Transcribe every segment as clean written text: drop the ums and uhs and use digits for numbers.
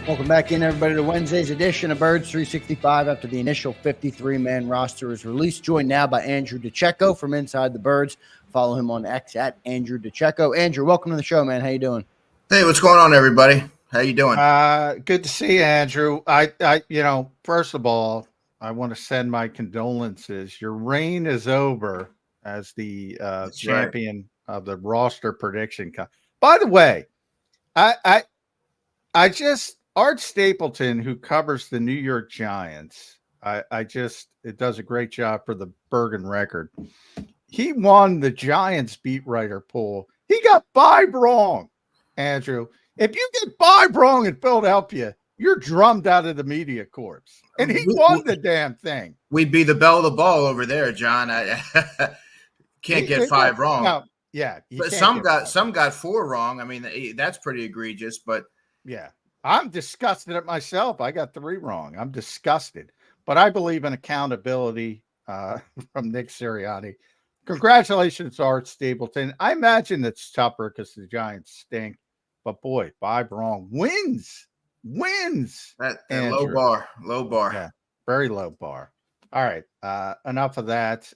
Welcome back in, everybody, to Wednesday's edition of Birds 365 after the initial 53-man roster is released. Joined now by Andrew DiCecco from Inside the Birds. Follow him on X at Andrew DiCecco. Andrew, welcome to the show, man. How you doing? Hey, what's going on, everybody? How you doing? Good to see you, Andrew. First of all, I want to send my condolences. Your reign is over as the champion of the roster prediction. By the way, Art Stapleton, who covers the New York Giants, it does a great job for the Bergen Record. He won the Giants beat writer poll. He got 5 wrong, Andrew. If you get 5 wrong in Philadelphia, you're drummed out of the media corps. And he won the damn thing. We'd be the belle of the ball over there, John. I can't get 5 wrong. No, yeah. But some got 4 wrong. I mean, that's pretty egregious, but yeah. I'm disgusted at myself. I got 3 wrong. I'm disgusted. But I believe in accountability from Nick Sirianni. Congratulations, Art Stapleton. I imagine it's tougher because the Giants stink. But boy, 5 wrong. Wins. That low bar. Yeah, very low bar. All right. Enough of that.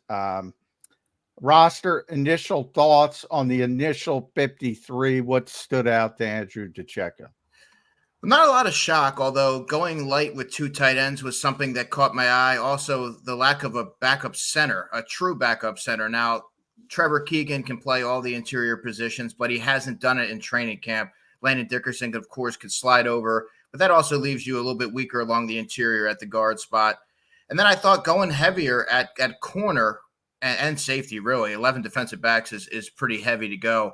Roster initial thoughts on the initial 53. What stood out to Andrew DiCecco? Not a lot of shock, although going light with 2 tight ends was something that caught my eye. Also, the lack of a backup center, a true backup center. Now, Trevor Keegan can play all the interior positions, but he hasn't done it in training camp. Landon Dickerson, of course, could slide over, but that also leaves you a little bit weaker along the interior at the guard spot. And then I thought going heavier at corner and safety, really. 11 defensive backs is pretty heavy to go.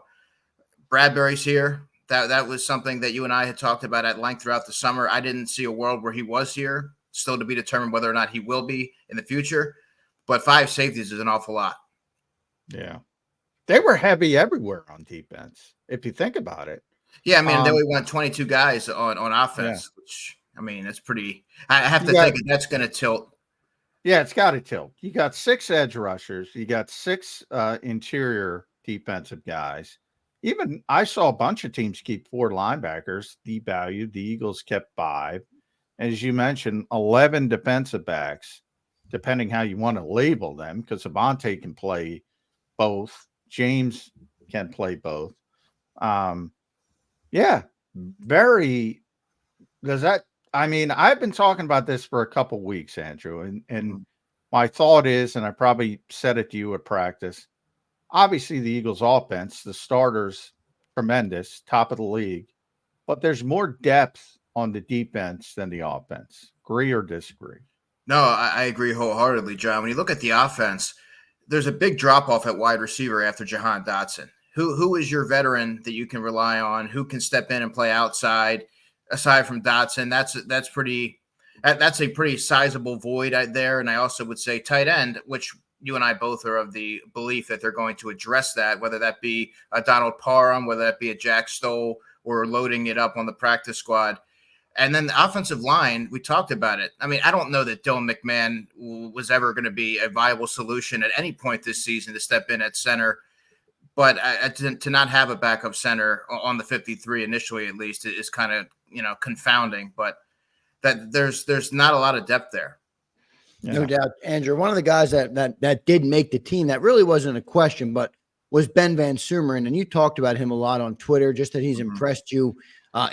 Bradbury's here. That was something that you and I had talked about at length throughout the summer. I didn't see a world where he was here, still to be determined whether or not he will be in the future. But 5 safeties is an awful lot. Yeah. They were heavy everywhere on defense, if you think about it. Yeah, I mean, they only went 22 guys on offense, which, I mean, it's pretty – I have to think that's going to tilt. Yeah, it's got to tilt. You got 6 edge rushers. You got 6 interior defensive guys. Even I saw a bunch of teams keep 4 linebackers, devalued. The Eagles kept 5. And as you mentioned, 11 defensive backs, depending how you want to label them, because Avonte can play both. James can play both. Yeah, very. Does that? I mean, I've been talking about this for a couple weeks, Andrew, and my thought is, and I probably said it to you at practice. Obviously, the Eagles' offense, the starters, tremendous, top of the league, but there's more depth on the defense than the offense. Agree or disagree? No, I agree wholeheartedly, John. When you look at the offense, there's a big drop-off at wide receiver after Jahan Dotson. Who is your veteran that you can rely on? Who can step in and play outside? Aside from Dotson, that's a pretty sizable void out there. And I also would say tight end, which you and I both are of the belief that they're going to address that, whether that be a Donald Parham, whether that be a Jack Stoll, or loading it up on the practice squad. And then the offensive line, we talked about it. I mean, I don't know that Dylan McMahon was ever going to be a viable solution at any point this season to step in at center. But to not have a backup center on the 53 initially, at least, is kind of, confounding. But that there's not a lot of depth there. Yeah. No doubt, Andrew. One of the guys that did make the team, that really wasn't a question, but was Ben VanSumeren, and you talked about him a lot on Twitter, just that he's impressed you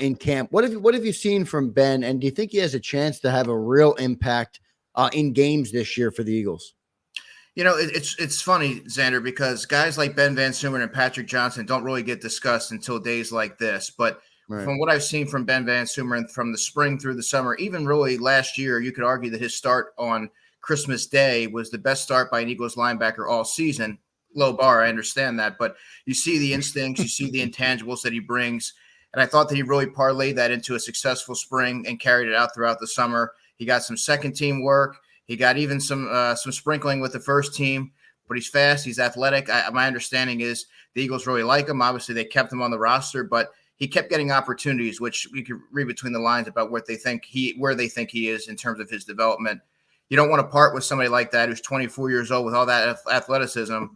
in camp. What have you seen from Ben, and do you think he has a chance to have a real impact in games this year for the Eagles? It's funny, Zander, because guys like Ben VanSumeren and Patrick Johnson don't really get discussed until days like this. But from what I've seen from Ben VanSumeren from the spring through the summer, even really last year, you could argue that his start on Christmas Day was the best start by an Eagles linebacker all season. Low bar, I understand that. But you see the instincts, you see the intangibles that he brings. And I thought that he really parlayed that into a successful spring and carried it out throughout the summer. He got some second team work. He got even some sprinkling with the first team, but he's fast. He's athletic. My understanding is the Eagles really like him. Obviously, they kept him on the roster, but he kept getting opportunities, which we could read between the lines about where they think he is in terms of his development. You don't want to part with somebody like that who's 24 years old with all that athleticism,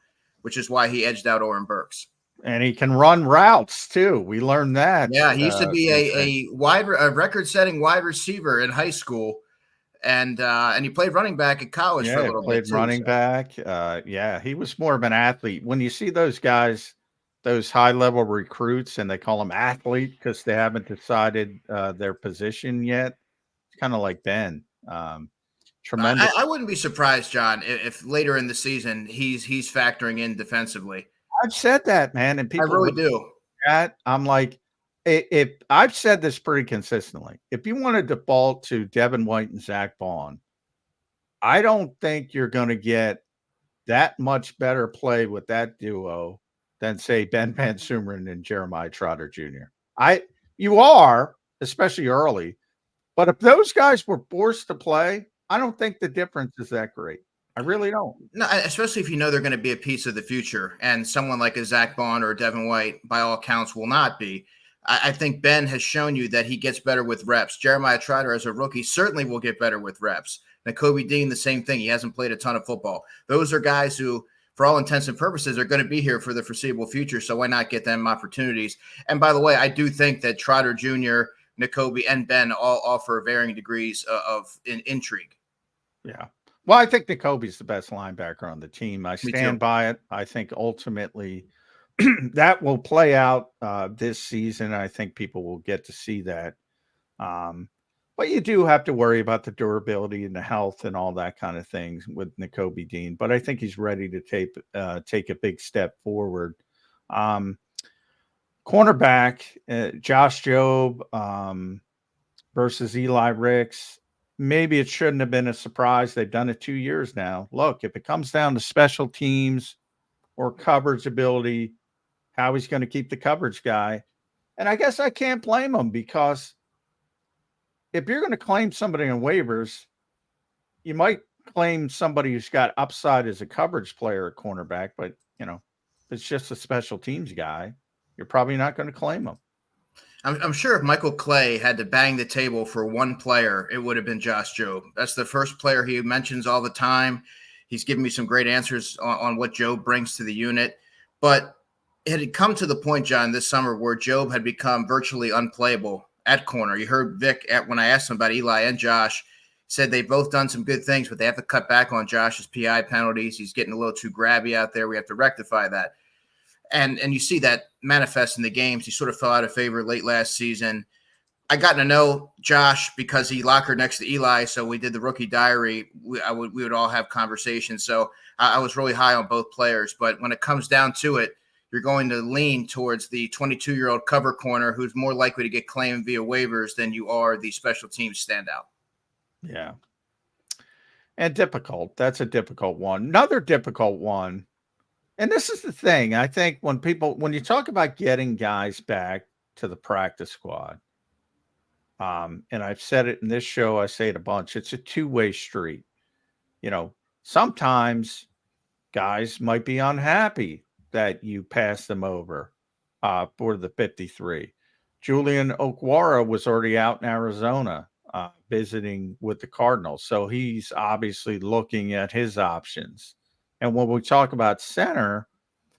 which is why he edged out Oren Burks. And he can run routes too. We learned that. Yeah, he used to be a record-setting wide receiver in high school, and he played running back at college for a little bit too. Running back. Yeah, he was more of an athlete. When you see those guys, those high-level recruits, and they call them athlete because they haven't decided their position yet. It's kind of like Ben. Tremendous. I wouldn't be surprised, John, if later in the season he's factoring in defensively. I've said that, man, and people I really do. That I'm like, if I've said this pretty consistently, if you want to default to Devin White and Zach Bond, I don't think you're going to get that much better play with that duo than say Ben VanSumeren and Jeremiah Trotter Jr. You are, especially early, but if those guys were forced to play, I don't think the difference is that great. I really don't. No, especially if you know they're going to be a piece of the future, and someone like a Zach Bond or a Devin White, by all accounts, will not be. I think Ben has shown you that he gets better with reps. Jeremiah Trotter, as a rookie, certainly will get better with reps. Nakobe Dean, the same thing. He hasn't played a ton of football. Those are guys who, for all intents and purposes, are going to be here for the foreseeable future, so why not get them opportunities? And by the way, I do think that Trotter Jr., Nakobe, and Ben all offer varying degrees of intrigue. Yeah. Well, I think Nakobe's the best linebacker on the team. I stand by it. I think ultimately that will play out this season. I think people will get to see that. But you do have to worry about the durability and the health and all that kind of things with Nakobe Dean. But I think he's ready to take a big step forward. Cornerback, Josh Jobe versus Eli Ricks. Maybe it shouldn't have been a surprise. They've done it 2 years now. Look, if it comes down to special teams or coverage ability, Howie's going to keep the coverage guy. And I guess I can't blame him, because if you're going to claim somebody on waivers, you might claim somebody who's got upside as a coverage player at cornerback. But, if it's just a special teams guy, you're probably not going to claim him. I'm sure if Michael Clay had to bang the table for one player, it would have been Josh Jobe. That's the first player he mentions all the time. He's given me some great answers on what Jobe brings to the unit. But it had come to the point, John, this summer where Jobe had become virtually unplayable at corner. You heard Vic, when I asked him about Eli and Josh, said they've both done some good things, but they have to cut back on Josh's PI penalties. He's getting a little too grabby out there. We have to rectify that. And you see that manifest in the games. He sort of fell out of favor late last season. I got to know Josh because he lockered next to Eli, so we did the rookie diary. We would all have conversations. So I was really high on both players. But when it comes down to it, you're going to lean towards the 22-year-old cover corner who's more likely to get claimed via waivers than you are the special teams standout. Yeah. And difficult. That's a difficult one. Another difficult one. And this is the thing. I think when you talk about getting guys back to the practice squad, and I've said it in this show, I say it a bunch, it's a two-way street. Sometimes guys might be unhappy that you pass them over for the 53. Julian Okwara was already out in Arizona visiting with the Cardinals. So he's obviously looking at his options. And when we talk about center,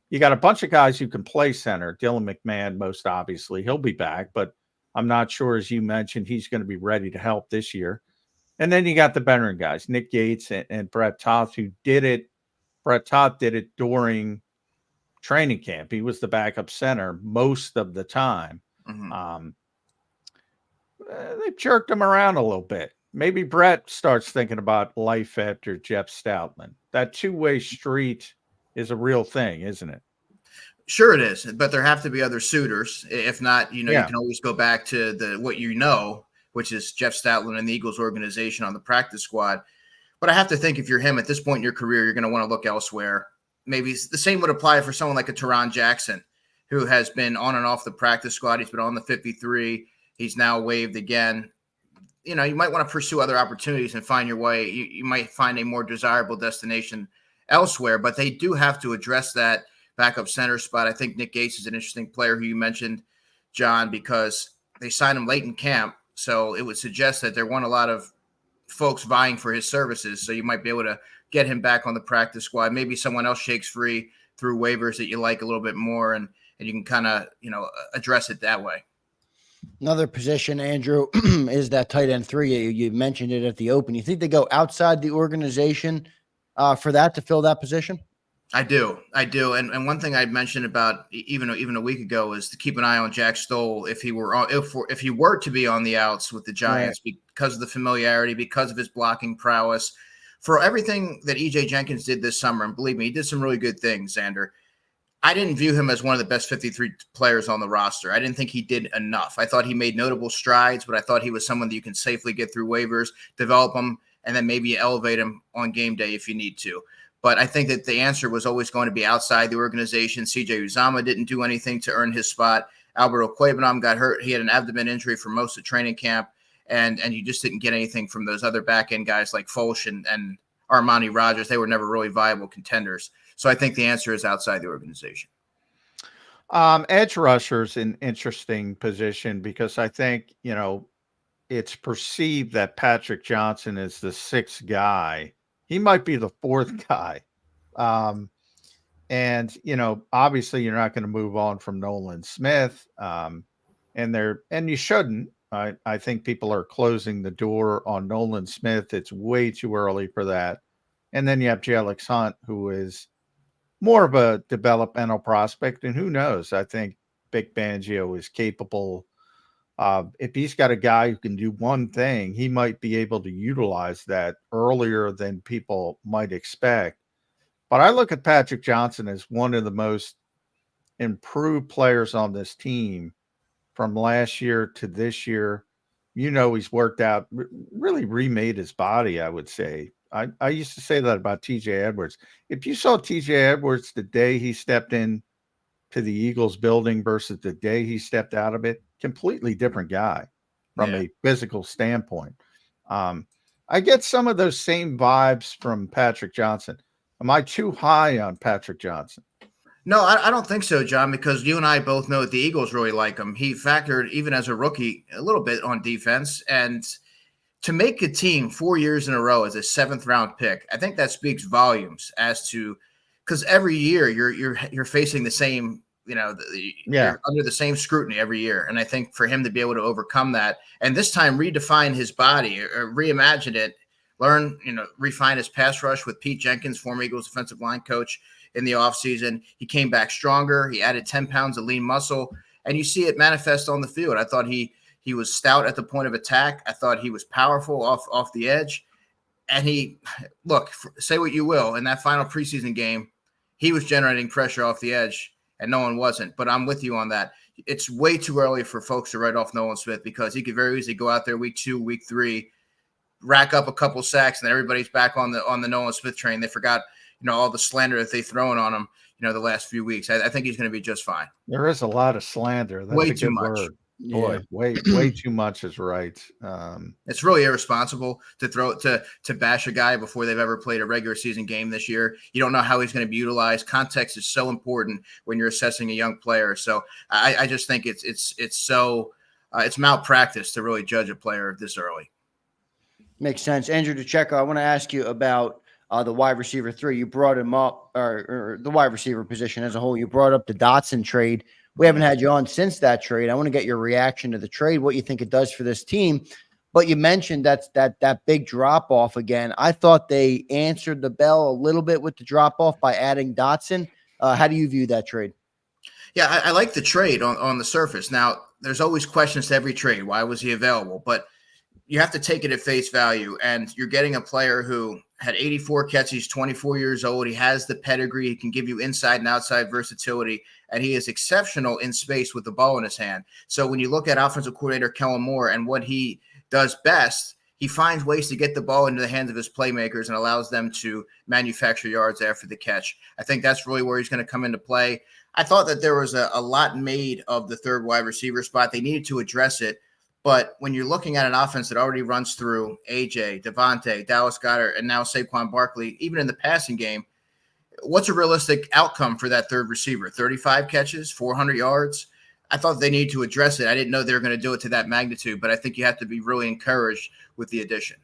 you got a bunch of guys who can play center. Dylan McMahon, most obviously, he'll be back, but I'm not sure, as you mentioned, he's going to be ready to help this year. And then you got the veteran guys, Nick Gates and Brett Toth, who did it. Brett Toth did it during training camp. He was the backup center most of the time. Mm-hmm. They jerked him around a little bit. Maybe Brett starts thinking about life after Jeff Stoutman. That two-way street is a real thing, isn't it? Sure it is, but there have to be other suitors. If not, you can always go back to which is Jeff Stoutland and the Eagles organization on the practice squad. But I have to think if you're him at this point in your career, you're going to want to look elsewhere. Maybe the same would apply for someone like a Teron Jackson, who has been on and off the practice squad. He's been on the 53. He's now waived again. You might want to pursue other opportunities and find your way. You might find a more desirable destination elsewhere, but they do have to address that backup center spot. I think Nick Gates is an interesting player who you mentioned, John, because they signed him late in camp. So it would suggest that there weren't a lot of folks vying for his services. So you might be able to get him back on the practice squad. Maybe someone else shakes free through waivers that you like a little bit more. And and you can kind of, address it that way. Another position, Andrew, is that tight end 3. You mentioned it at the open. You think they go outside the organization for that to fill that position? I do. And one thing I mentioned about even a week ago is to keep an eye on Jack Stoll if he were to be on the outs with the Giants, right, because of the familiarity, because of his blocking prowess, for everything that EJ Jenkins did this summer. And believe me, he did some really good things, Zander. I didn't view him as one of the best 53 players on the roster. I didn't think he did enough. I thought he made notable strides, but I thought he was someone that you can safely get through waivers, develop him, and then maybe elevate him on game day if you need to. But I think that the answer was always going to be outside the organization. CJ Uzomah didn't do anything to earn his spot. Alberto Cuebanam got hurt. He had an abdomen injury for most of training camp, and you just didn't get anything from those other back-end guys like Folch and Armani Rogers. They were never really viable contenders. So I think the answer is outside the organization. Edge rusher's an interesting position because I think, it's perceived that Patrick Johnson is the 6th guy. He might be the 4th guy. And, obviously you're not going to move on from Nolan Smith. And you shouldn't. I think people are closing the door on Nolan Smith. It's way too early for that. And then you have Alex Hunt, who is more of a developmental prospect. And who knows? I think Vic Fangio is capable. If he's got a guy who can do one thing, he might be able to utilize that earlier than people might expect. But I look at Patrick Johnson as one of the most improved players on this team from last year to this year. He's worked out, really remade his body, I would say. I used to say that about TJ Edwards. If you saw TJ Edwards the day he stepped in to the Eagles building versus the day he stepped out of it, completely different guy from a physical standpoint. I get some of those same vibes from Patrick Johnson. Am I too high on Patrick Johnson? No, I don't think so, John, because you and I both know that the Eagles really like him. He factored, even as a rookie, a little bit on defense. And to make a team 4 years in a row as a 7th-round pick, I think that speaks volumes as to – because every year you're facing the same – you're under the same scrutiny every year. And I think for him to be able to overcome that and this time redefine his body or reimagine it, refine his pass rush with Pete Jenkins, former Eagles defensive line coach, in the offseason. He came back stronger. He added 10 pounds of lean muscle, and you see it manifest on the field. I thought he was stout at the point of attack. I thought he was powerful off the edge. And say what you will, in that final preseason game, he was generating pressure off the edge, and no one wasn't. But I'm with you on that. It's way too early for folks to write off Nolan Smith because he could very easily go out there week 2, week 3, rack up a couple sacks, and then everybody's back on the Nolan Smith train. They forgot, all the slander that they've thrown on him, the last few weeks. I think he's going to be just fine. There is a lot of slander. That's way a too good much. Word. Boy, way too much is right. It's really irresponsible to bash a guy before they've ever played a regular season game this year. You don't know how he's going to be utilized. Context is so important when you're assessing a young player. So I just think it's malpractice to really judge a player this early. Makes sense. Andrew DiCecco, I want to ask you about the wide receiver 3. You brought him up, or the wide receiver position as a whole. You brought up the Dotson trade. We haven't had you on since that trade. I want to get your reaction to the trade, what you think it does for this team. But you mentioned that big drop off again. I thought they answered the bell a little bit with the drop off by adding Dotson. How do you view that trade? Yeah, I like the trade on the surface. Now, there's always questions to every trade. Why was he available? But you have to take it at face value, and you're getting a player who had 84 catches. He's 24 years old. He has the pedigree. He can give you inside and outside versatility, and he is exceptional in space with the ball in his hand. So when you look at offensive coordinator Kellen Moore and what he does best, he finds ways to get the ball into the hands of his playmakers and allows them to manufacture yards after the catch. I think that's really where he's going to come into play. I thought that there was a lot made of the third wide receiver spot. They needed to address it. But when you're looking at an offense that already runs through AJ, Devontae, Dallas Goedert, and now Saquon Barkley, even in the passing game, what's a realistic outcome for that third receiver? 35 catches, 400 yards? I thought they needed to address it. I didn't know they were going to do it to that magnitude, but I think you have to be really encouraged with the addition.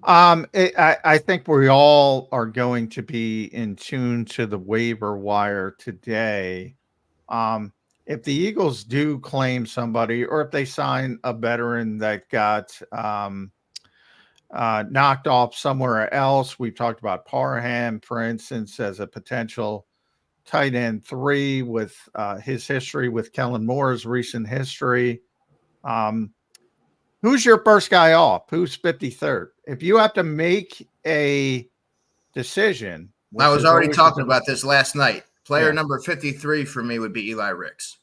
I think we all are going to be in tune to the waiver wire today If the Eagles do claim somebody, or if they sign a veteran that got knocked off somewhere else, we've talked about Parham, for instance, as a potential tight end 3 with his history with Kellen Moore's recent history. Who's your first guy off? Who's 53rd? If you have to make a decision, I which was is already always talking about this last night. Player Yeah. number 53 for me would be Eli Ricks.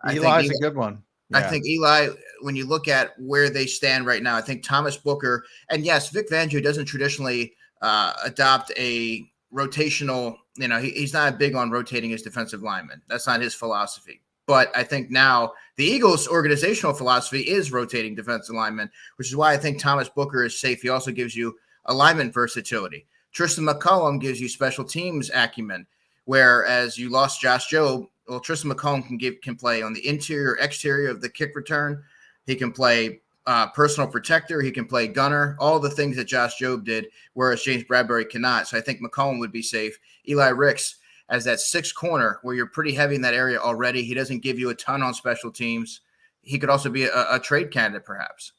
Eli's a good one. I Yeah. think Eli, when you look at where they stand right now, I think Thomas Booker, and yes, Vic Fangio doesn't traditionally adopt a rotational, he's not big on rotating his defensive linemen. That's not his philosophy. But I think now the Eagles' organizational philosophy is rotating defensive linemen, which is why I think Thomas Booker is safe. He also gives you alignment versatility. Tristan McCollum gives you special teams acumen, whereas you lost Josh Jobe. Well, Tristan McCollum can play on the interior, exterior of the kick return. He can play personal protector. He can play gunner, all the things that Josh Jobe did, whereas James Bradbury cannot. So I think McCollum would be safe. Eli Ricks as that 6th corner where you're pretty heavy in that area already. He doesn't give you a ton on special teams. He could also be a trade candidate, perhaps.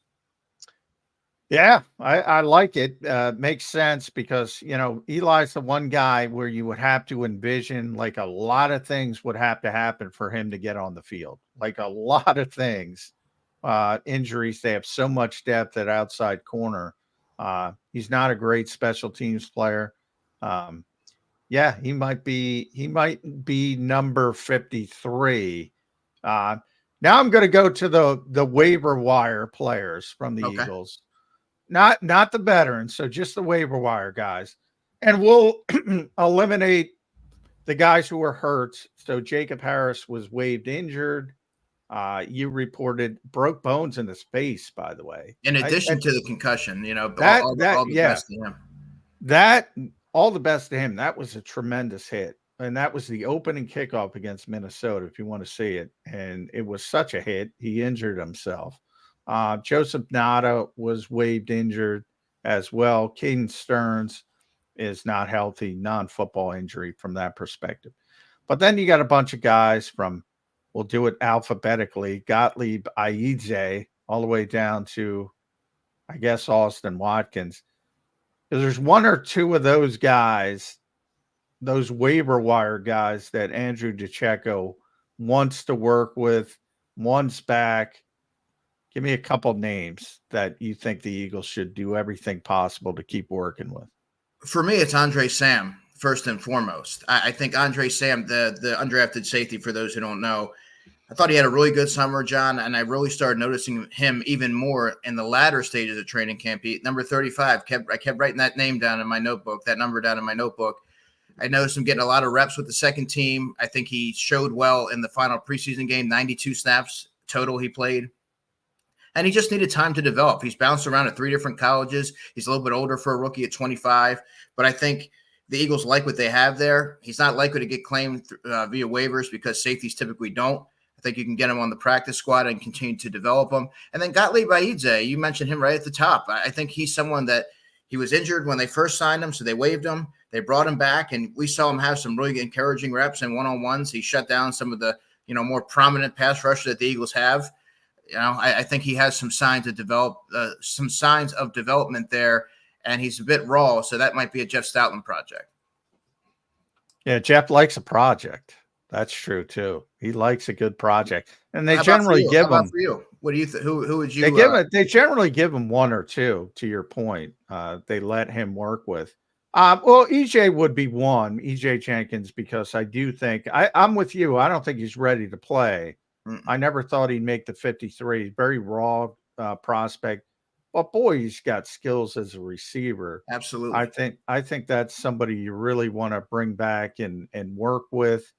Yeah, I like it. Makes sense because, Eli's the one guy where you would have to envision like a lot of things would have to happen for him to get on the field. Like a lot of things, injuries. They have so much depth at outside corner. He's not a great special teams player. Yeah, he might be number 53. Now I'm going to go to the waiver wire players from the Eagles. Not the veterans, so just the waiver wire guys. And we'll eliminate the guys who were hurt. So Jacob Harris was waived injured. You reported broke bones in his face, by the way. In addition to the concussion, all the best to him. All the best to him. That was a tremendous hit. And that was the opening kickoff against Minnesota, if you want to see it. And it was such a hit. He injured himself. Joseph Nada was waived injured as well. Caden Stearns is not healthy, non-football injury from that perspective. But then you got a bunch of guys from, we'll do it alphabetically, Gottlieb Aidze, all the way down to, I guess, Austin Watkins. Because there's 1 or 2 of those guys, those waiver wire guys that Andrew DiCecco wants to work with, wants back. Give me a couple names that you think the Eagles should do everything possible to keep working with. For me, it's Andre Sam, first and foremost. I think Andre Sam, the undrafted safety, for those who don't know, I thought he had a really good summer, John, and I really started noticing him even more in the latter stages of training camp. Number 35, I kept writing that name down in my notebook, that number down in my notebook. I noticed him getting a lot of reps with the second team. I think he showed well in the final preseason game, 92 snaps total he played. And he just needed time to develop. He's bounced around at 3 different colleges. He's a little bit older for a rookie at 25. But I think the Eagles like what they have there. He's not likely to get claimed via waivers because safeties typically don't. I think you can get him on the practice squad and continue to develop him. And then Gottlieb Aidze, you mentioned him right at the top. I think he's someone that he was injured when they first signed him, so they waived him. They brought him back, and we saw him have some really encouraging reps and one-on-ones. He shut down some of the more prominent pass rushers that the Eagles have. I think he has some signs of development there, and he's a bit raw, so that might be a Jeff Stoutland project. Yeah, Jeff likes a project. That's true too. He likes a good project, and they generally give him. How about for you? What do you think? Who would you? They generally give him 1 or 2. To your point, they let him work with. Well, EJ would be one, EJ Jenkins, because I do think I'm with you. I don't think he's ready to play. I never thought he'd make the 53. Very raw prospect, but boy, he's got skills as a receiver. Absolutely. I think that's somebody you really want to bring back and work with.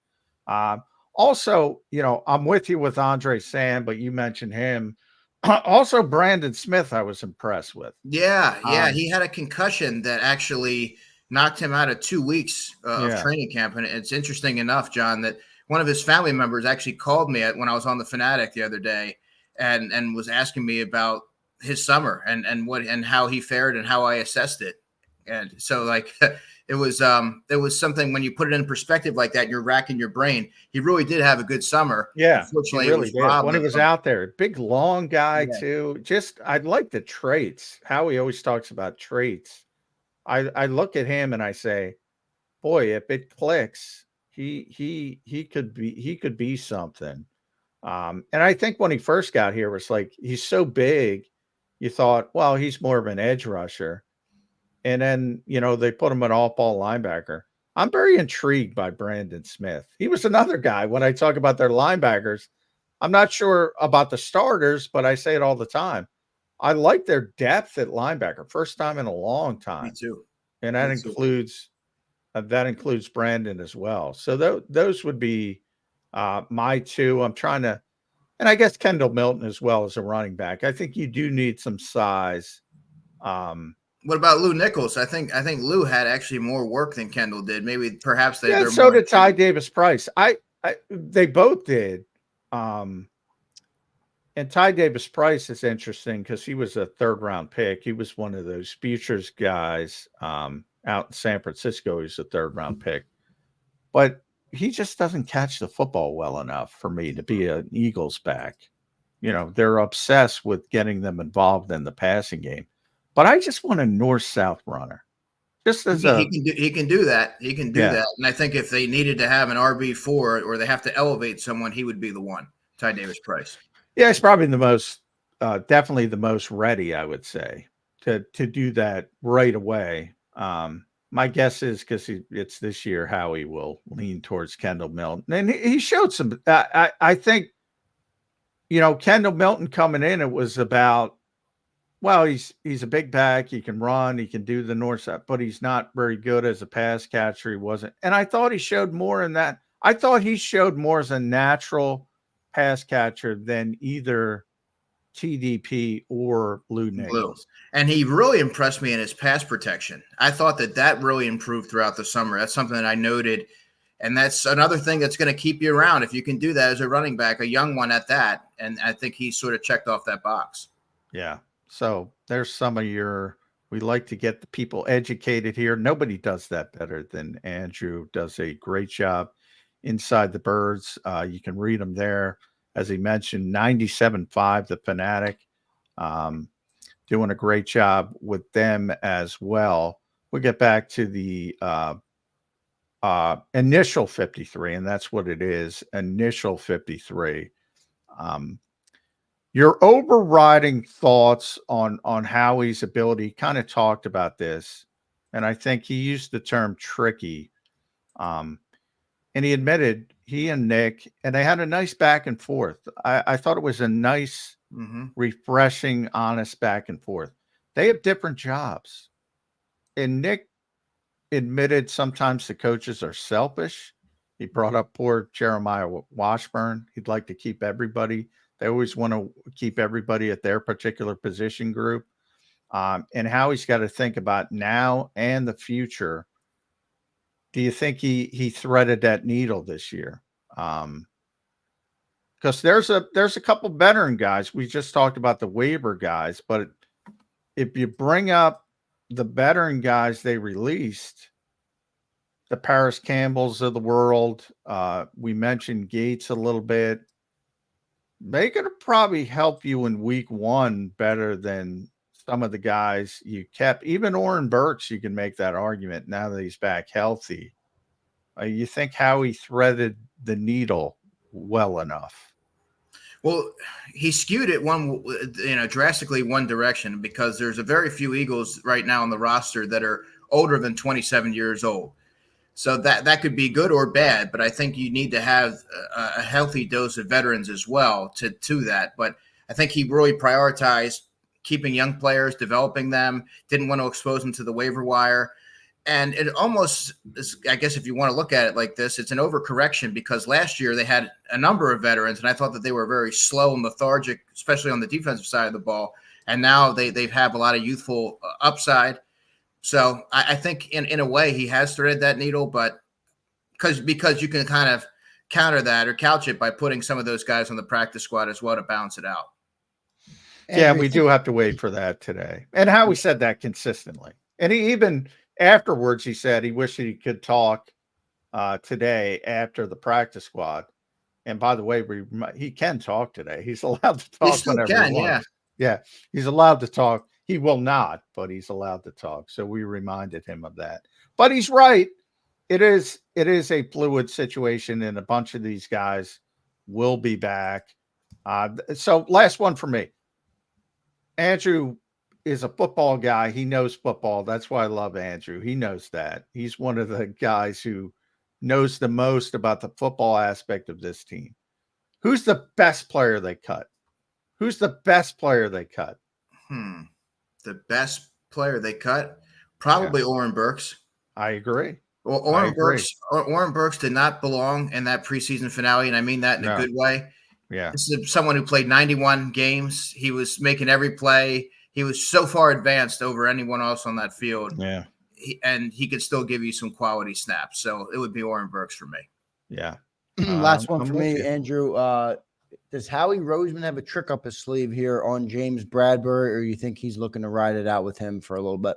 Also, I'm with you with Andre Sam, but you mentioned him. Also, Brandon Smith, I was impressed with. Yeah. He had a concussion that actually knocked him out of 2 weeks of training camp. And it's interesting enough, John, that one of his family members actually called me when I was on the Fanatic the other day and was asking me about his summer and how he fared and how I assessed it. And so like it was something when you put it in perspective like that, you're racking your brain. He really did have a good summer. Yeah, Unfortunately, he really it was did. robbed When he was of, out there, big long guy yeah. too. Just I like the traits. Howie always talks about traits. I look at him and I say, boy, if it clicks, he could be something. And I think when he first got here, it was like he's so big, you thought, well, he's more of an edge rusher. And then, they put him at all-ball linebacker. I'm very intrigued by Brandon Smith. He was another guy when I talk about their linebackers. I'm not sure about the starters, but I say it all the time. I like their depth at linebacker. First time in a long Me time. too. And Me too. that includes Brandon as well. So those would be my two. I'm trying to, and I guess Kendall Milton as well as a running back. I think you do need some size. What about Lou Nichols? I think Lou had actually more work than Kendall did. Maybe perhaps Yeah, they're so more. did Ty Davis Price. They both did. And Ty Davis Price is interesting because he was a 3rd-round pick. He was one of those futures guys out in San Francisco. He's a 3rd-round pick, but he just doesn't catch the football well enough for me to be an Eagles back. They're obsessed with getting them involved in the passing game, but I just want a north-south runner. Just as He can do that. He can do Yeah. that. And I think if they needed to have an RB4 or they have to elevate someone, he would be the one. Ty Davis Price. Yeah, he's probably the most, definitely the most ready, I would say, to do that right away. My guess is because it's this year, Howie will lean towards Kendall Milton, and he showed some. I think, Kendall Milton coming in, it was about, well, he's a big back, he can run, he can do the north side, but he's not very good as a pass catcher. He wasn't, and I thought he showed more in that. I thought he showed more as a natural pass catcher than either TDP or Lou Nichols. And he really impressed me in his pass protection. I thought that really improved throughout the summer. That's something that I noted. And that's another thing that's going to keep you around if you can do that as a running back, a young one at that. And I think he sort of checked off that box. Yeah. So there's some of we like to get the people educated here. Nobody does that better than Andrew. Does a great job inside the birds. You can read them there. As he mentioned, 97.5, The Fanatic, doing a great job with them as well. We'll get back to the initial 53, and that's what it is, initial 53. Your overriding thoughts on Howie's ability, kind of talked about this, and I think he used the term tricky. And he admitted he and Nick, and they had a nice back and forth. I thought it was a nice, refreshing, honest back and forth. They have different jobs. And Nick admitted sometimes the coaches are selfish. He brought up poor Jeremiah Washburn. He'd like to keep everybody. They always want to keep everybody at their particular position group. And how he's got to think about now and the future. Do you think he threaded that needle this year? Because there's a couple veteran guys. We just talked about the waiver guys, but if you bring up the veteran guys they released, the Paris Campbells of the world, we mentioned Gates a little bit. They could probably help you in week 1 better than some of the guys you kept. Even Oren Burks, you can make that argument now that he's back healthy. You think Howie threaded the needle well enough? Well, he skewed it drastically one direction because there's a very few Eagles right now on the roster that are older than 27 years old. So that could be good or bad, but I think you need to have a healthy dose of veterans as well to that. But I think he really prioritized keeping young players, developing them, didn't want to expose them to the waiver wire. And it almost is, I guess if you want to look at it like this, it's an overcorrection because last year they had a number of veterans, and I thought that they were very slow and lethargic, especially on the defensive side of the ball. And now they have a lot of youthful upside. So I think in a way he has threaded that needle, but because you can kind of counter that or couch it by putting some of those guys on the practice squad as well to balance it out. Yeah, we do have to wait for that today. And Howie said that consistently. And he even afterwards, he said he wished he could talk today after the practice squad. And by the way, he can talk today. He's allowed to He talk still whenever can, he yeah. wants. Yeah, he's allowed to talk. He will not, but he's allowed to talk. So we reminded him of that. But he's right. It is a fluid situation, and a bunch of these guys will be back. So last one for me. Andrew is a football guy. He knows football. That's why I love Andrew. He knows that. He's one of the guys who knows the most about the football aspect of this team. Who's the best player they cut? Who's the best player they cut? The best player they cut? Probably Oren Burks. I agree. Well, Oren Burks did not belong in that preseason finale, and I mean that in a good way. Yeah. This is someone who played 91 games. He was making every play. He was so far advanced over anyone else on that field. Yeah. And he could still give you some quality snaps. So it would be Oren Burks for me. Yeah. Last one for me, Andrew. Does Howie Roseman have a trick up his sleeve here on James Bradbury, or you think he's looking to ride it out with him for a little bit?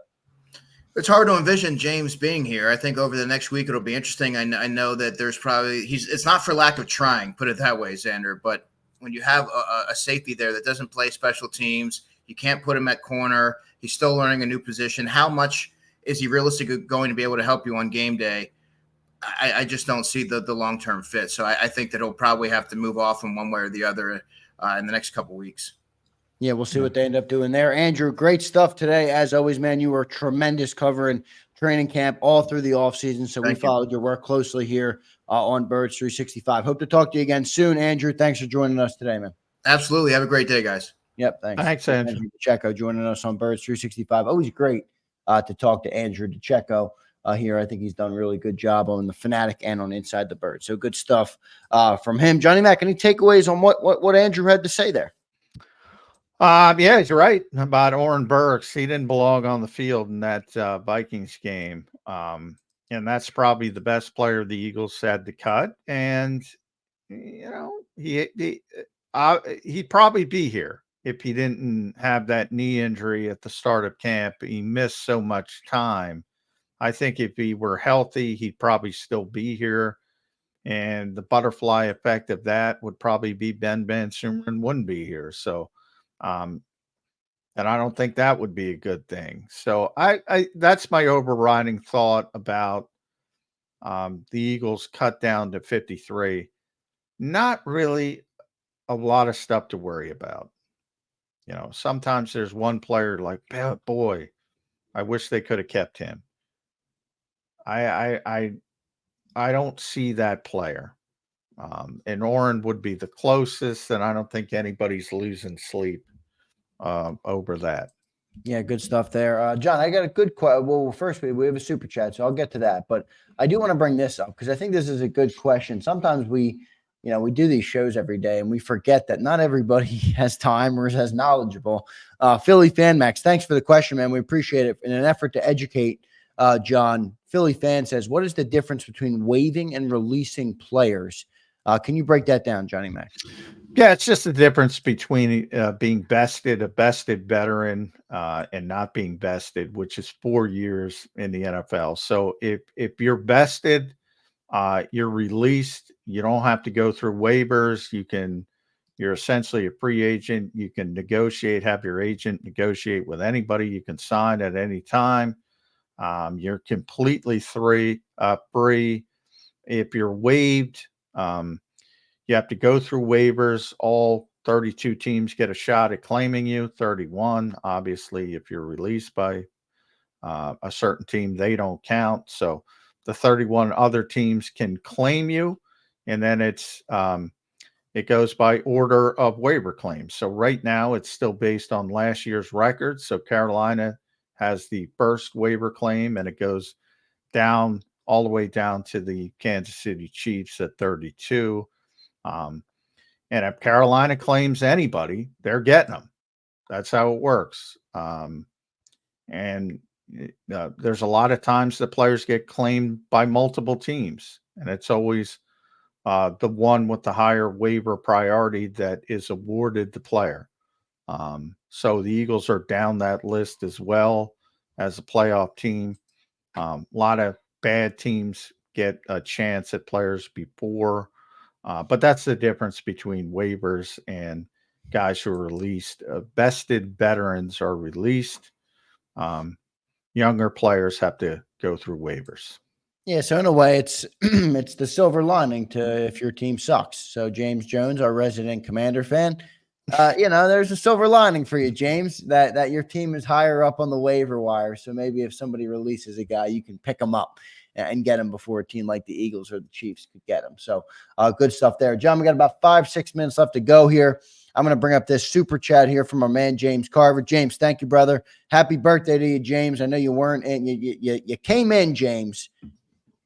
It's hard to envision James being here. I think over the next week it'll be interesting. I know that there's probably it's not for lack of trying, put it that way, Zander. But when you have a safety there that doesn't play special teams, you can't put him at corner. He's still learning a new position. How much is he realistically going to be able to help you on game day? I just don't see the long-term fit. So I think that he'll probably have to move off in one way or the other in the next couple of weeks. Yeah, we'll see what they end up doing there. Andrew, great stuff today. As always, man, you were tremendous covering training camp all through the offseason. So we followed your work closely here on Birds 365. Hope to talk to you again soon. Andrew, thanks for joining us today, man. Absolutely. Have a great day, guys. Yep, thanks. Thanks, Andrew. DiCecco joining us on Birds 365. Always great to talk to Andrew DiCecco here. I think he's done a really good job on the Fanatic and on Inside the Bird. So good stuff from him. Johnny Mac, any takeaways on what Andrew had to say there? Yeah, he's right about Oren Burks. He didn't belong on the field in that Vikings game. And that's probably the best player the Eagles had to cut. And, he'd probably be here if he didn't have that knee injury at the start of camp. He missed so much time. I think if he were healthy, he'd probably still be here. And the butterfly effect of that would probably be Ben VanSumeren wouldn't be here. So, and I don't think that would be a good thing. So I that's my overriding thought about the Eagles cut down to 53. Not really a lot of stuff to worry about. Sometimes there's one player like, boy, I wish they could have kept him. I don't see that player. And Oren would be the closest, and I don't think anybody's losing sleep over that. Yeah, good stuff there. John, I got a good question. Well, first, we have a super chat, so I'll get to that. But I do want to bring this up because I think this is a good question. Sometimes we do these shows every day and we forget that not everybody has time or is as knowledgeable. Philly Fan Max, thanks for the question, man. We appreciate it. In an effort to educate John, Philly Fan says, what is the difference between waiving and releasing players? Can you break that down, Johnny Mac? Yeah, it's just the difference between being a vested veteran, and not being vested, which is 4 years in the NFL. So if you're vested, you're released. You don't have to go through waivers. You're essentially a free agent. You can have your agent negotiate with anybody. You can sign at any time. You're completely free. If you're waived, you have to go through waivers. All 32 teams get a shot at claiming you. 31, obviously, if you're released by a certain team, they don't count. So the 31 other teams can claim you, and then it goes by order of waiver claims. So right now it's still based on last year's record. So Carolina has the first waiver claim, and it goes down all the way down to the Kansas City Chiefs at 32. And if Carolina claims anybody, they're getting them. That's how it works. And there's a lot of times the players get claimed by multiple teams, and it's always the one with the higher waiver priority that is awarded the player. So the Eagles are down that list as well. as a playoff team. A lot of bad teams get a chance at players before, but that's the difference between waivers and guys who are released. Vested veterans are released. Younger players have to go through waivers. Yeah, so in a way, it's it's the silver lining to if your team sucks. So James Jones, our resident Commander fan, there's a silver lining for you, James, that your team is higher up on the waiver wire. So maybe if somebody releases a guy, you can pick him up and get him before a team like the Eagles or the Chiefs could get him. So good stuff there, John. We got about 5-6 minutes left to go here. I'm going to bring up this super chat here from our man James Carver. James, thank you, brother. Happy birthday to you, James. I know you weren't, and you came in, James.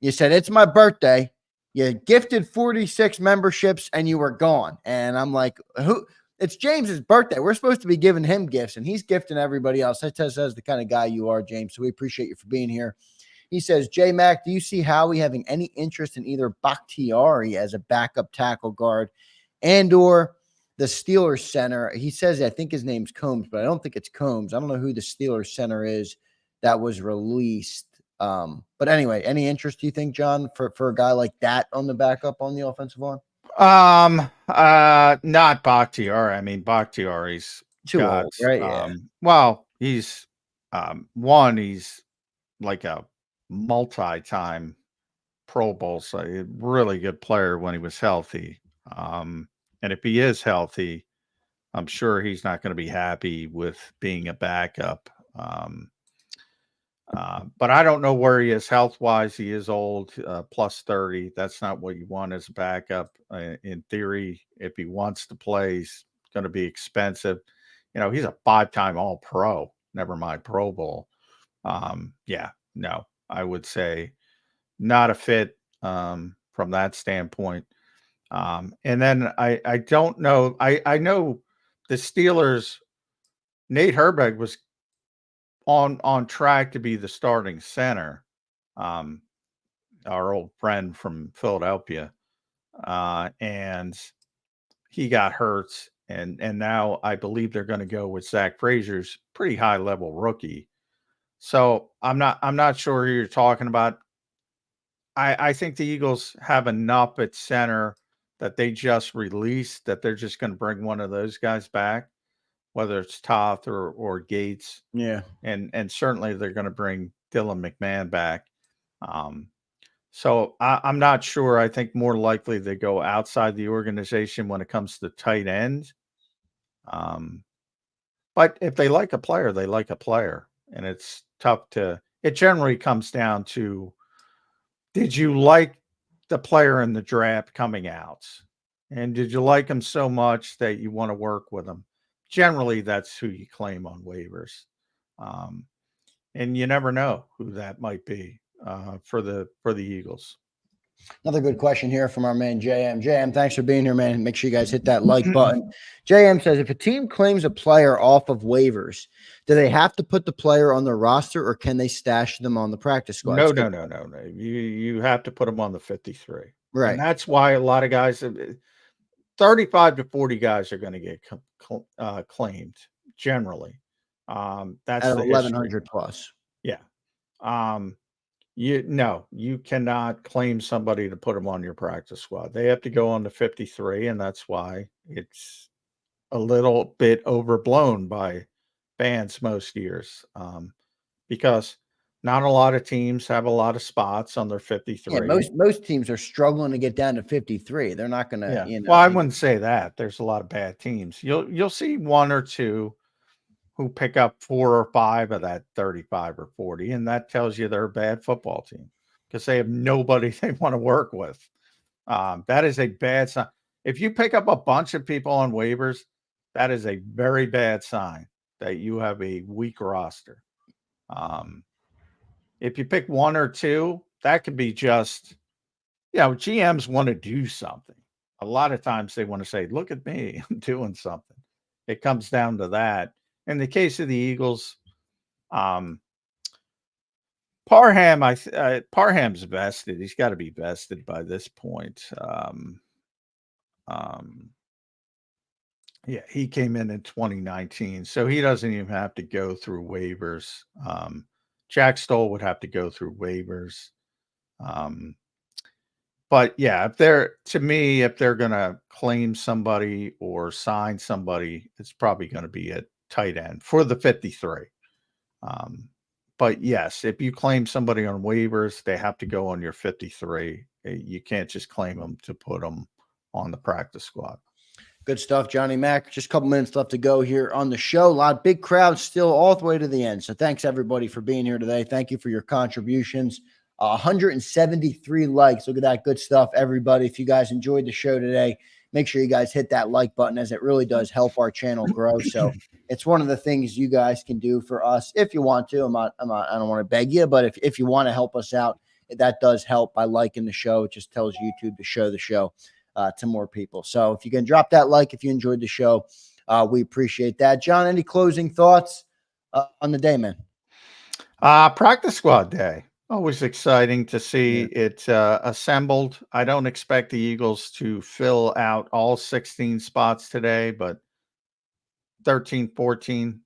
You said, it's my birthday. You gifted 46 memberships and you were gone. And I'm like, who? It's James's birthday. We're supposed to be giving him gifts and he's gifting everybody else. That says the kind of guy you are, James. So we appreciate you for being here. He says, J-Mac, do you see Howie having any interest in either Bakhtiari as a backup tackle guard and or the Steelers center? He says, I think his name's Combs, but I don't think it's Combs. I don't know who the Steelers center is that was released. But anyway, any interest, do you think, John, for a guy like that on the backup on the offensive line? Not Bakhtiari. I mean, Bakhtiari's Too old, right? Yeah. Well, he's he's like a multi-time Pro Bowl, so a really good player when he was healthy. And if he is healthy, I'm sure he's not going to be happy with being a backup. But I don't know where he is health-wise. He is old, plus 30. That's not what you want as a backup. In theory, if he wants to play, he's going to be expensive. He's a 5-time All-Pro, never mind Pro Bowl. No, I would say not a fit from that standpoint. And then I don't know. I know the Steelers, Nate Herbig was on track to be the starting center. Our old friend from Philadelphia. And he got hurt. And now I believe they're going to go with Zach Frazier's pretty high level rookie. So I'm not sure who you're talking about. I think the Eagles have enough at center that they just released that they're just going to bring one of those guys back, whether it's Toth or Gates. Yeah. And certainly they're going to bring Dylan McMahon back. So I'm not sure. I think more likely they go outside the organization when it comes to tight end. But if they like a player, they like a player. And it's tough it generally comes down to, did you like the player in the draft coming out? And did you like him so much that you want to work with him? Generally, that's who you claim on waivers. And you never know who that might be for the Eagles. Another good question here from our man JM. JM, thanks for being here, man. Make sure you guys hit that like button. JM says, if a team claims a player off of waivers, do they have to put the player on their roster or can they stash them on the practice squad? No. You have to put them on the 53. Right. And that's why a lot of guys, 35 to 40 guys are going to get claimed generally. That's at the 1,100 plus. Yeah. You cannot claim somebody to put them on your practice squad. They have to go on the 53, and that's why it's a little bit overblown by fans most years. Because not a lot of teams have a lot of spots on their 53. Yeah, most teams are struggling to get down to 53. They're not going to, Well, I wouldn't say that. There's a lot of bad teams. You'll see one or two who pick up 4 or 5 of that 35 or 40, and that tells you they're a bad football team because they have nobody they want to work with. That is a bad sign. If you pick up a bunch of people on waivers, that is a very bad sign that you have a weak roster. If you pick 1 or 2, that could be just, GMs want to do something. A lot of times they want to say, look at me, I'm doing something. It comes down to that. In the case of the Eagles, Parham's vested. He's got to be vested by this point. He came in 2019, so he doesn't even have to go through waivers. Jack Stoll would have to go through waivers. But yeah, if they're going to claim somebody or sign somebody, it's probably going to be at tight end for the 53. But yes, if you claim somebody on waivers, they have to go on your 53. You can't just claim them to put them on the practice squad. Good stuff, Johnny Mac. Just a couple minutes left to go here on the show. A lot of big crowds still all the way to the end. So thanks everybody for being here today. Thank you for your contributions. 173 likes. Look at that. Good stuff, everybody. If you guys enjoyed the show today, make sure you guys hit that like button, as it really does help our channel grow. So it's one of the things you guys can do for us if you want to. I don't want to beg you, but if you want to help us out, that does help by liking the show. It just tells YouTube to show the show to more people. So if you can drop that like if you enjoyed the show, we appreciate that. John, any closing thoughts on the day, man? Practice squad day. Always exciting to see it assembled. I don't expect the Eagles to fill out all 16 spots today, but 13, 14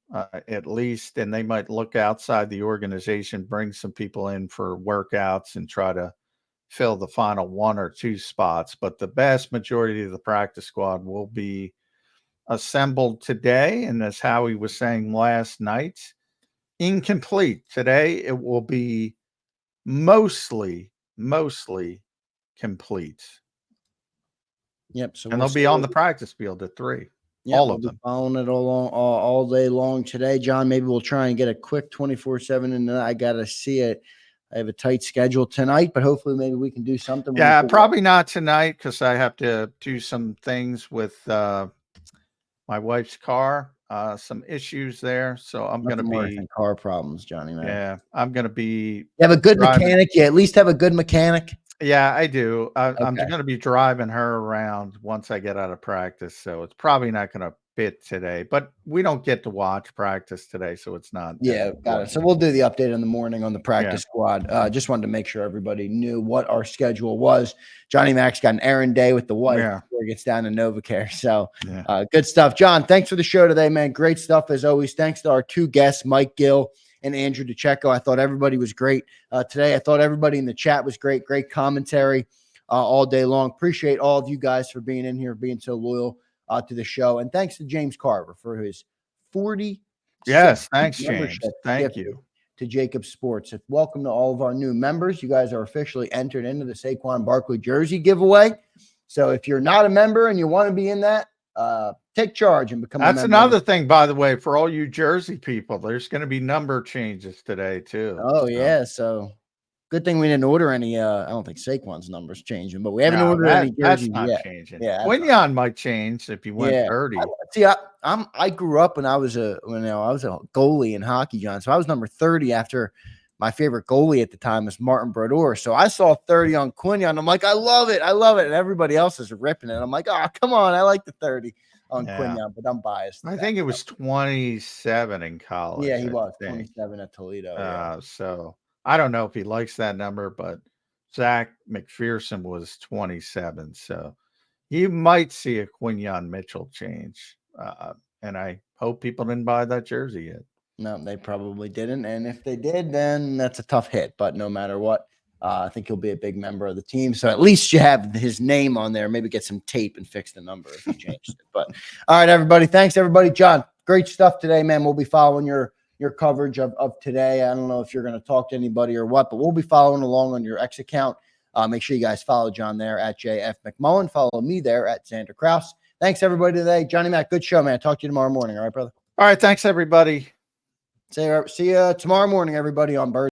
at least. And they might look outside the organization, bring some people in for workouts and try to fill the final 1 or 2 spots. But the vast majority of the practice squad will be assembled today. And as Howie was saying last night, incomplete. Today it will be mostly complete. Yep. So and they'll be on the practice field at 3. Yep, all of them. Following it all day long today, John. Maybe we'll try and get a quick 24/7. And I gotta see it. I have a tight schedule tonight, but hopefully maybe we can do something. Yeah, probably not tonight because I have to do some things with my wife's car. Some issues there, so I'm going to be car problems, Johnny. Man. Yeah, I'm going to be. You have a good mechanic. You at least have a good mechanic. Yeah, I do. I'm going to be driving her around once I get out of practice, so it's probably not going to fit today. But we don't get to watch practice today, so it's not. Yeah, got it. So we'll do the update in the morning on the practice squad. Just wanted to make sure everybody knew what our schedule was. Johnny Mac's got an errand day with the wife before he gets down to NovaCare. So good stuff. John, thanks for the show today, man. Great stuff as always. Thanks to our 2 guests, Mike Gill and Andrew DiCecco. I thought everybody was great today. I thought everybody in the chat was great. Great commentary all day long. Appreciate all of you guys for being in here, being so loyal to the show. And thanks to James Carver for his 40. Yes, thanks, James. Thank you to JAKIB Sports. Welcome to all of our new members. You guys are officially entered into the Saquon Barkley jersey giveaway. So if you're not a member and you want to be in that, take charge and become a member. That's another thing, by the way, for all you Jersey people. There's going to be number changes today too. Oh, yeah. So good thing we didn't order any. I don't think Saquon's numbers changing, but we haven't ordered any jerseys that's not yet. changing. Yeah, Quinyon might change if you went 30. See, I grew up and I was a goalie in hockey, John. So I was number 30 after my favorite goalie at the time was Martin Brodeur. So I saw 30 on Quinyon. I'm like, I love it. And everybody else is ripping it. I'm like, oh, come on. I like the 30 on Quinyon, but I'm biased. I think it was 27 in college. Yeah, he was 27 at Toledo. So I don't know if he likes that number, but Zach McPherson was 27. So you might see a Quinyon Mitchell change. And I hope people didn't buy that jersey yet. No, they probably didn't. And if they did, then that's a tough hit. But no matter what, I think he'll be a big member of the team. So at least you have his name on there. Maybe get some tape and fix the number if he changed it. But all right, everybody. Thanks, everybody. John, great stuff today, man. We'll be following your coverage of today. I don't know if you're going to talk to anybody or what, but we'll be following along on your X account. Make sure you guys follow John there at JF McMullen. Follow me there at Zander Krause. Thanks, everybody, today. Johnny Mac, good show, man. Talk to you tomorrow morning. All right, brother? All right. Thanks, everybody. See you tomorrow morning, everybody, on Bird.